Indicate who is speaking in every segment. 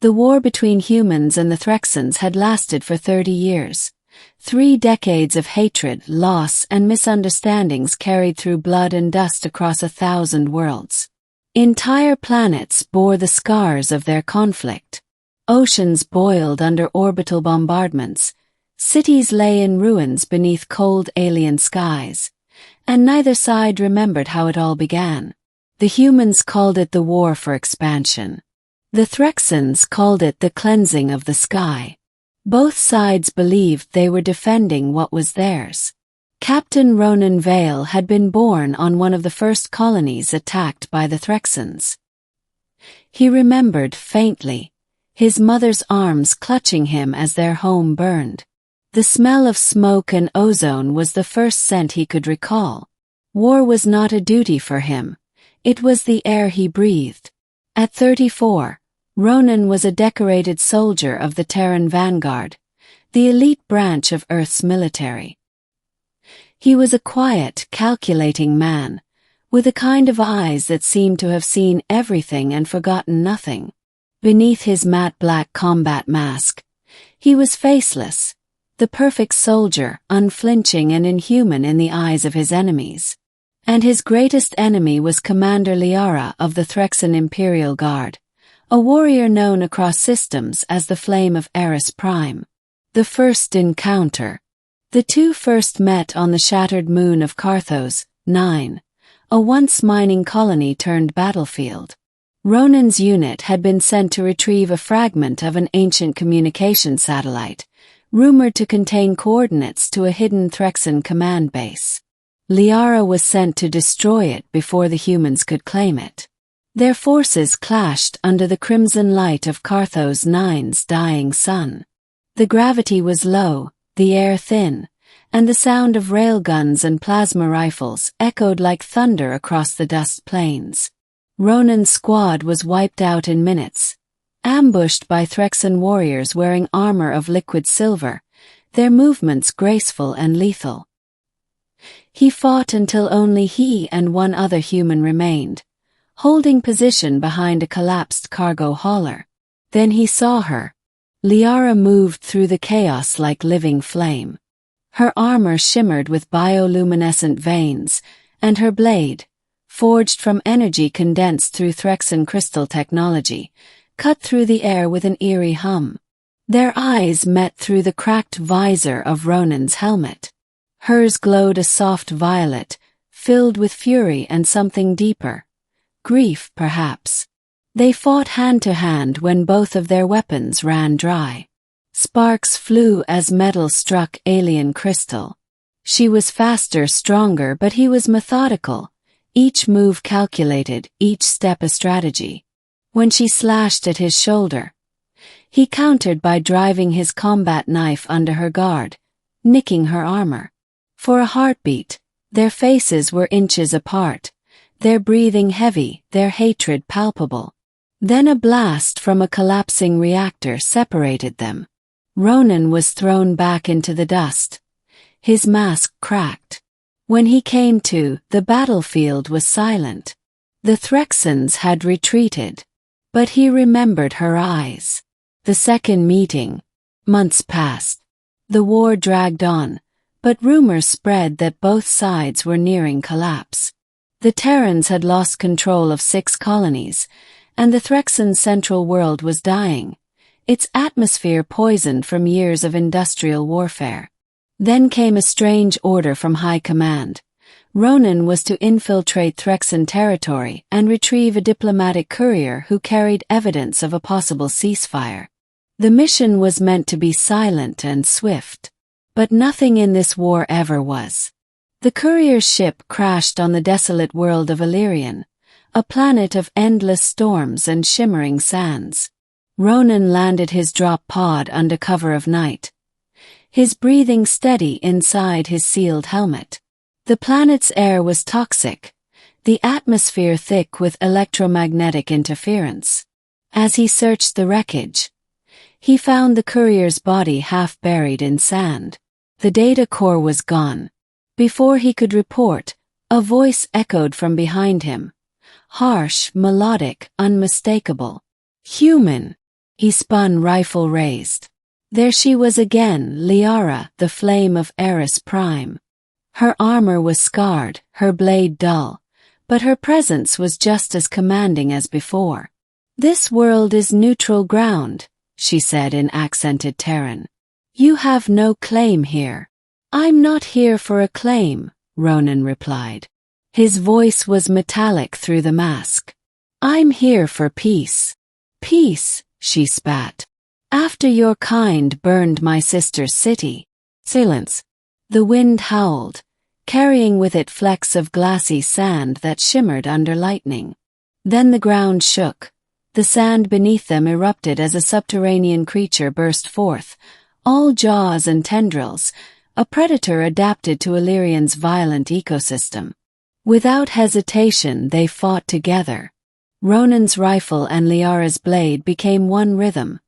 Speaker 1: The war between humans and the Threxans had lasted for 30 years. 3 decades of hatred, loss, and misunderstandings carried through blood and dust across 1,000 worlds. Entire planets bore the scars of their conflict. Oceans boiled under orbital bombardments. Cities lay in ruins beneath cold alien skies. And neither side remembered how it all began. The humans called it the war for expansion. The Threxans called it the cleansing of the sky. Both sides believed they were defending what was theirs. Captain Ronan Vale had been born on one of the first colonies attacked by the Threxans. He remembered faintly, his mother's arms clutching him as their home burned. The smell of smoke and ozone was the first scent he could recall. War was not a duty for him. It was the air he breathed. At 34, Ronan was a decorated soldier of the Terran Vanguard, the elite branch of Earth's military. He was a quiet, calculating man, with a kind of eyes that seemed to have seen everything and forgotten nothing. Beneath his matte black combat mask, he was faceless, the perfect soldier, unflinching and inhuman in the eyes of his enemies. And his greatest enemy was Commander Liara of the Threxan Imperial Guard, a warrior known across systems as the Flame of Eris Prime. The first encounter. The two first met on the shattered moon of Carthos, 9, a once mining colony turned battlefield. Ronan's unit had been sent to retrieve a fragment of an ancient communication satellite, rumored to contain coordinates to a hidden Threxan command base. Liara was sent to destroy it before the humans could claim it. Their forces clashed under the crimson light of Carthos 9's dying sun. The gravity was low, the air thin, and the sound of railguns and plasma rifles echoed like thunder across the dust plains. Ronan's squad was wiped out in minutes, ambushed by Threxan warriors wearing armor of liquid silver, their movements graceful and lethal. He fought until only he and one other human remained, holding position behind a collapsed cargo hauler. Then he saw her. Liara moved through the chaos like living flame. Her armor shimmered with bioluminescent veins, and her blade, forged from energy condensed through Threxan crystal technology, cut through the air with an eerie hum. Their eyes met through the cracked visor of Ronan's helmet. Hers glowed a soft violet, filled with fury and something deeper. Grief, perhaps. They fought hand to hand when both of their weapons ran dry. Sparks flew as metal struck alien crystal. She was faster, stronger, but he was methodical, each move calculated, each step a strategy. When she slashed at his shoulder, he countered by driving his combat knife under her guard, nicking her armor. For a heartbeat, their faces were inches apart, their breathing heavy, their hatred palpable. Then a blast from a collapsing reactor separated them. Ronan was thrown back into the dust. His mask cracked. When he came to, the battlefield was silent. The Threxans had retreated. But he remembered her eyes. The second meeting. Months passed. The war dragged on, but rumors spread that both sides were nearing collapse. The Terrans had lost control of 6 colonies, and the Threxan central world was dying, its atmosphere poisoned from years of industrial warfare. Then came a strange order from High Command. Ronan was to infiltrate Threxan territory and retrieve a diplomatic courier who carried evidence of a possible ceasefire. The mission was meant to be silent and swift. But nothing in this war ever was. The courier's ship crashed on the desolate world of Illyrian, a planet of endless storms and shimmering sands. Ronan landed his drop pod under cover of night, his breathing steady inside his sealed helmet. The planet's air was toxic, the atmosphere thick with electromagnetic interference. As he searched the wreckage, he found the courier's body half buried in sand. The data core was gone. Before he could report, a voice echoed from behind him. Harsh, melodic, unmistakable. Human. He spun, rifle raised. There she was again, Liara, the flame of Eris Prime. Her armor was scarred, her blade dull, but her presence was just as commanding as before. "This world is neutral ground," she said in accented Terran. "You have no claim here." "I'm not here for a claim," Ronan replied. His voice was metallic through the mask. "I'm here for peace." "Peace," she spat. "After your kind burned my sister's city." Silence. The wind howled, carrying with it flecks of glassy sand that shimmered under lightning. Then the ground shook. The sand beneath them erupted as a subterranean creature burst forth, all jaws and tendrils, a predator adapted to Illyrian's violent ecosystem. Without hesitation they fought together. Ronan's rifle and Liara's blade became one rhythm,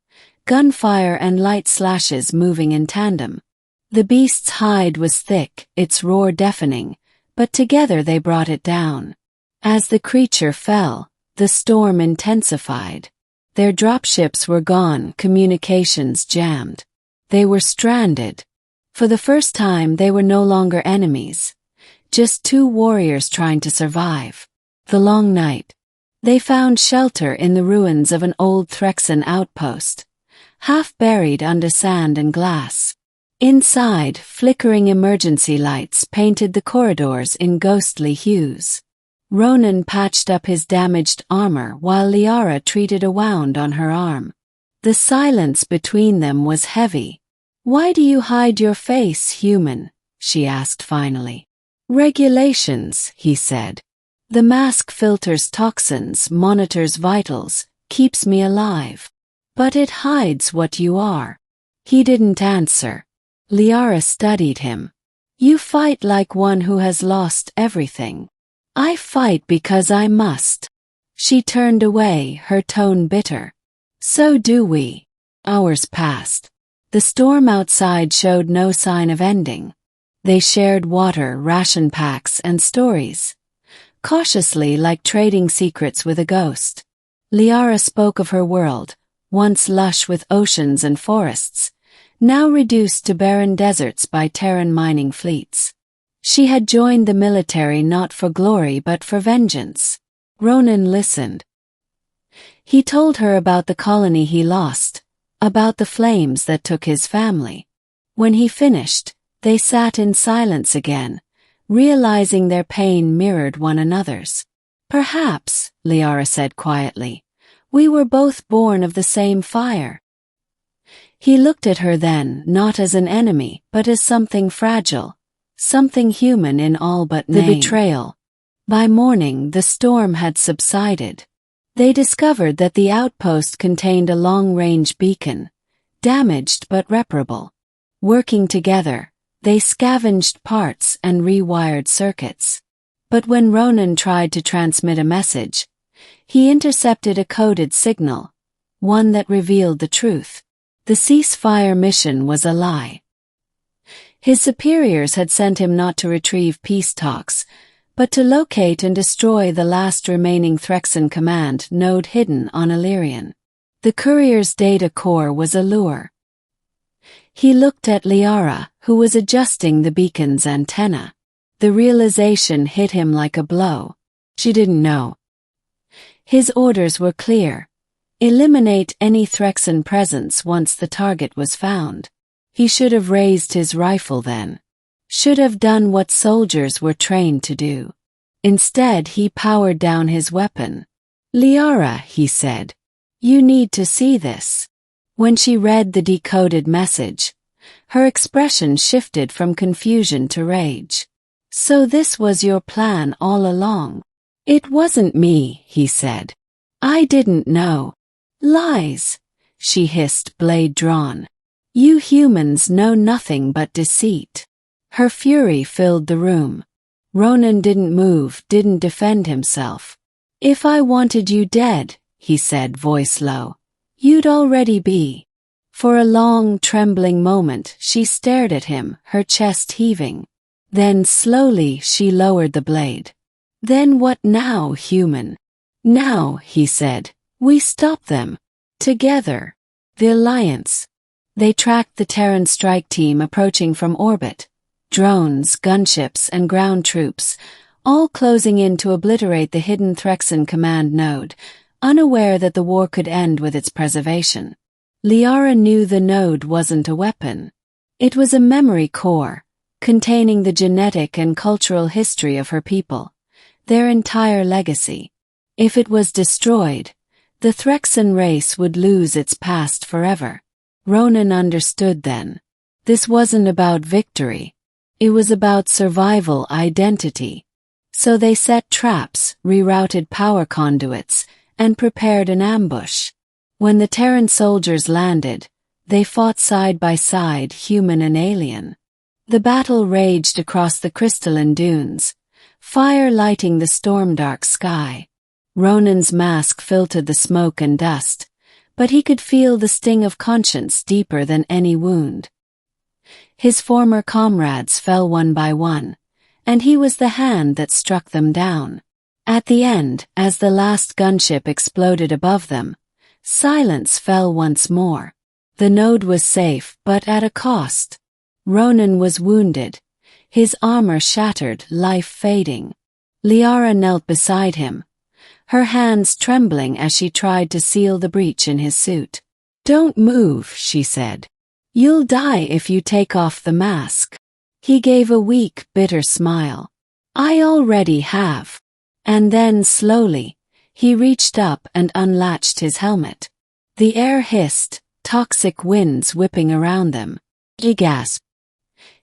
Speaker 1: gunfire and light slashes moving in tandem. The beast's hide was thick, its roar deafening, but together they brought it down. As the creature fell, the storm intensified. Their dropships were gone, communications jammed. They were stranded. For the first time they were no longer enemies, just two warriors trying to survive. The long night. They found shelter in the ruins of an old Threxan outpost, half buried under sand and glass. Inside, flickering emergency lights painted the corridors in ghostly hues. Ronan patched up his damaged armor while Liara treated a wound on her arm. The silence between them was heavy. "Why do you hide your face, human?" she asked finally. "Regulations," he said. "The mask filters toxins, monitors vitals, keeps me alive. But it hides what you are." He didn't answer. Liara studied him. "You fight like one who has lost everything." "I fight because I must." She turned away, her tone bitter. "So do we." Hours passed. The storm outside showed no sign of ending. They shared water, ration packs, and stories, cautiously like trading secrets with a ghost. Liara spoke of her world, once lush with oceans and forests, now reduced to barren deserts by Terran mining fleets. She had joined the military not for glory but for vengeance. Ronan listened. He told her about the colony he lost, about the flames that took his family. When he finished, they sat in silence again, realizing their pain mirrored one another's. "Perhaps," Liara said quietly, "we were both born of the same fire." He looked at her then, not as an enemy, but as something fragile, something human in all but name. The betrayal. By morning, the storm had subsided. They discovered that the outpost contained a long-range beacon, damaged but reparable. Working together, they scavenged parts and rewired circuits. But when Ronan tried to transmit a message, he intercepted a coded signal, one that revealed the truth. The ceasefire mission was a lie. His superiors had sent him not to retrieve peace talks, but to locate and destroy the last remaining Threxan command node hidden on Illyrian. The courier's data core was a lure. He looked at Liara, who was adjusting the beacon's antenna. The realization hit him like a blow. She didn't know. His orders were clear. Eliminate any Threxan presence once the target was found. He should have raised his rifle then. Should have done what soldiers were trained to do. Instead, he powered down his weapon. "Liara," he said, "you need to see this." When she read the decoded message, her expression shifted from confusion to rage. "So this was your plan all along?" "It wasn't me," he said. "I didn't know." "Lies," she hissed, blade drawn. "You humans know nothing but deceit." Her fury filled the room. Ronan didn't move, didn't defend himself. "If I wanted you dead," he said, voice low, "you'd already be." For a long, trembling moment, she stared at him, her chest heaving. Then slowly she lowered the blade. "Then what now, human?" "Now," he said, "we stop them. Together." The Alliance. They tracked the Terran strike team approaching from orbit. Drones, gunships, and ground troops, all closing in to obliterate the hidden Threxan command node, unaware that the war could end with its preservation. Liara knew the node wasn't a weapon. It was a memory core, containing the genetic and cultural history of her people, their entire legacy. If it was destroyed, the Threxan race would lose its past forever. Ronan understood then. This wasn't about victory. It was about survival identity. So they set traps, rerouted power conduits, and prepared an ambush. When the Terran soldiers landed, they fought side by side, human and alien. The battle raged across the crystalline dunes, fire lighting the storm-dark sky. Ronan's mask filtered the smoke and dust, but he could feel the sting of conscience deeper than any wound. His former comrades fell one by one, and he was the hand that struck them down. At the end, as the last gunship exploded above them, silence fell once more. The node was safe, but at a cost. Ronan was wounded, his armor shattered, life fading. Liara knelt beside him, her hands trembling as she tried to seal the breach in his suit. "Don't move," she said. "You'll die if you take off the mask." He gave a weak, bitter smile. "I already have." And then, slowly, he reached up and unlatched his helmet. The air hissed, toxic winds whipping around them. He gasped.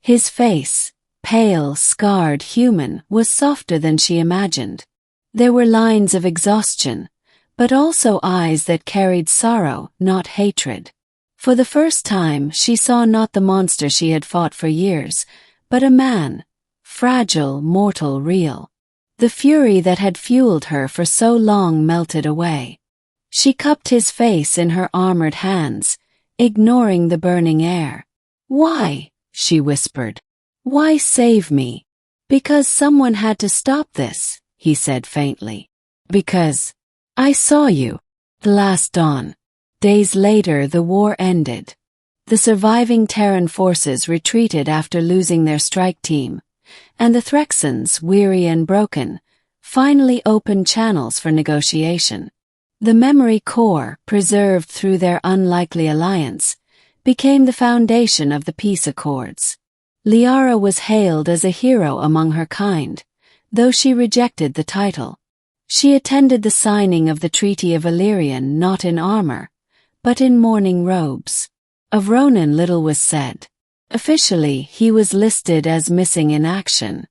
Speaker 1: His face, pale, scarred, human, was softer than she imagined. There were lines of exhaustion, but also eyes that carried sorrow, not hatred. For the first time, she saw not the monster she had fought for years, but a man, fragile, mortal, real. The fury that had fueled her for so long melted away. She cupped his face in her armored hands, ignoring the burning air. "Why?" she whispered. "Why save me?" "Because someone had to stop this," he said faintly. "Because I saw you." The last dawn. Days later, the war ended. The surviving Terran forces retreated after losing their strike team, and the Threxans, weary and broken, finally opened channels for negotiation. The memory core, preserved through their unlikely alliance, became the foundation of the peace accords. Liara was hailed as a hero among her kind, though she rejected the title. She attended the signing of the Treaty of Illyrian not in armor, but in mourning robes. Of Ronan little was said. Officially, he was listed as missing in action.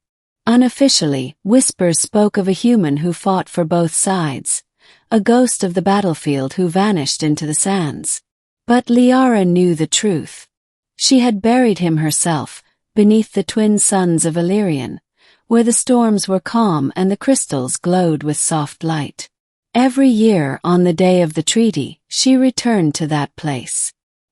Speaker 1: Unofficially, whispers spoke of a human who fought for both sides, a ghost of the battlefield who vanished into the sands. But Liara knew the truth. She had buried him herself, beneath the twin suns of Illyrian, where the storms were calm and the crystals glowed with soft light. Every year, on the day of the treaty, she returned to that place.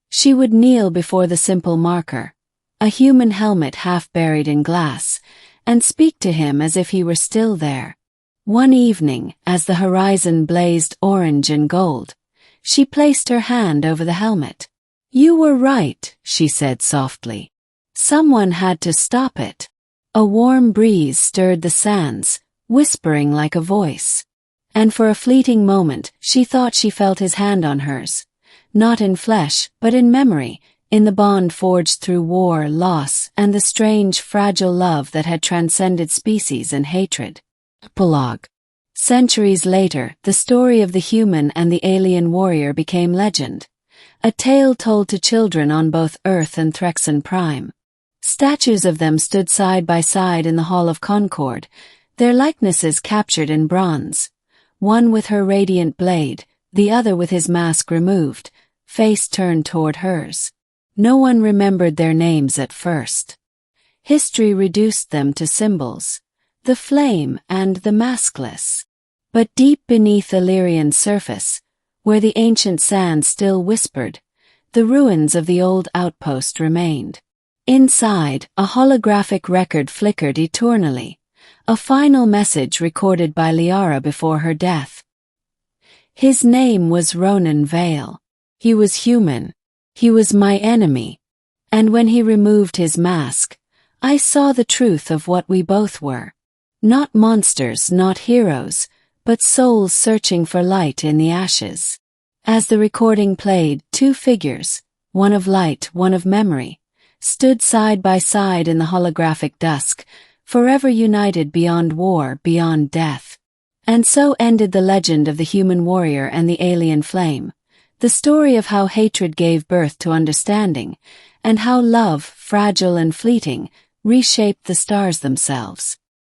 Speaker 1: She would kneel before the simple marker, a human helmet half buried in glass, and speak to him as if he were still there. One evening, as the horizon blazed orange and gold, she placed her hand over the helmet. "You were right," she said softly. "Someone had to stop it." A warm breeze stirred the sands, whispering like a voice. And for a fleeting moment, she thought she felt his hand on hers. Not in flesh, but in memory, in the bond forged through war, loss, and the strange, fragile love that had transcended species and hatred. Epilogue. Centuries later, the story of the human and the alien warrior became legend, a tale told to children on both Earth and Threxan Prime. Statues of them stood side by side in the Hall of Concord, their likenesses captured in bronze, one with her radiant blade, the other with his mask removed, face turned toward hers. No one remembered their names at first. History reduced them to symbols, the flame and the maskless. But deep beneath Illyrian's surface, where the ancient sand still whispered, the ruins of the old outpost remained. Inside, a holographic record flickered eternally, a final message recorded by Liara before her death. His name was Ronan Vale. He was human. He was my enemy. And when he removed his mask, I saw the truth of what we both were. Not monsters, not heroes, but souls searching for light in the ashes. As the recording played, two figures, one of light, one of memory, stood side by side in the holographic dusk, forever united beyond war, beyond death. And so ended the legend of the human warrior and the alien flame, the story of how hatred gave birth to understanding, and how love, fragile and fleeting, reshaped the stars themselves.